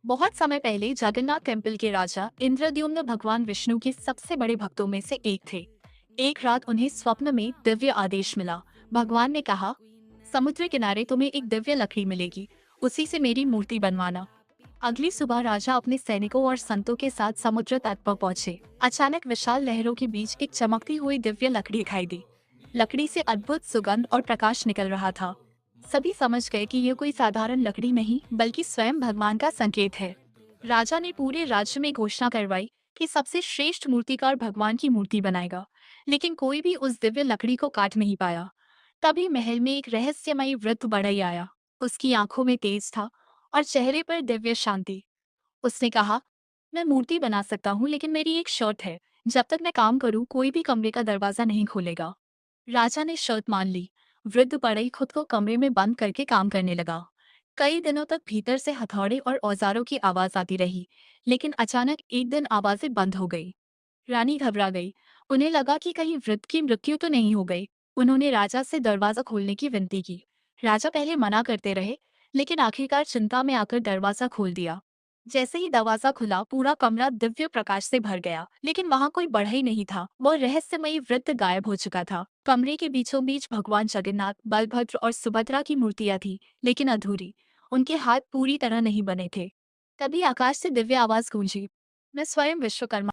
बहुत समय पहले जगन्नाथ टेम्पल के राजा इंद्रद्युम्न भगवान विष्णु के सबसे बड़े भक्तों में से एक थे। एक रात उन्हें स्वप्न में दिव्य आदेश मिला। भगवान ने कहा, समुद्र किनारे तुम्हें एक दिव्य लकड़ी मिलेगी, उसी से मेरी मूर्ति बनवाना। अगली सुबह राजा अपने सैनिकों और संतों के साथ समुद्र तट पर पहुंचे। अचानक विशाल लहरों के बीच एक चमकती हुई दिव्य लकड़ी दिखाई दी। लकड़ी से अद्भुत सुगंध और प्रकाश निकल रहा था। सभी समझ गए कि यह कोई साधारण लकड़ी नहीं बल्कि स्वयं भगवान का संकेत है। राजा ने पूरे राज्य में घोषणा करवाई कि सबसे श्रेष्ठ मूर्तिकार भगवान की मूर्ति बनाएगा, लेकिन कोई भी उस दिव्य लकड़ी को काट नहीं पाया। तभी महल में एक रहस्यमयी वृद्ध बढ़ई आया। उसकी आंखों में तेज था और चेहरे पर दिव्य शांति। उसने कहा, मैं मूर्ति बना सकता हूँ, लेकिन मेरी एक शर्त है। जब तक मैं काम करूँ कोई भी कमरे का दरवाजा नहीं खोलेगा। राजा ने शर्त मान ली। वृद्ध बढ़ई खुद को कमरे में बंद करके काम करने लगा। कई दिनों तक भीतर से हथौड़े और औजारों की आवाज आती रही, लेकिन अचानक एक दिन आवाजें बंद हो गई। रानी घबरा गई। उन्हें लगा कि कहीं वृद्ध की मृत्यु तो नहीं हो गई। उन्होंने राजा से दरवाजा खोलने की विनती की। राजा पहले मना करते रहे, लेकिन आखिरकार चिंता में आकर दरवाजा खोल दिया। जैसे ही दरवाजा खुला पूरा कमरा दिव्य प्रकाश से भर गया, लेकिन वहां कोई बढ़ई नहीं था। वो रहस्यमयी वृत्त गायब हो चुका था। कमरे के बीचों बीच भगवान जगन्नाथ, बलभद्र और सुभद्रा की मूर्तियां थी, लेकिन अधूरी। उनके हाथ पूरी तरह नहीं बने थे। तभी आकाश से दिव्य आवाज गूंजी, मैं स्वयं विश्वकर्मा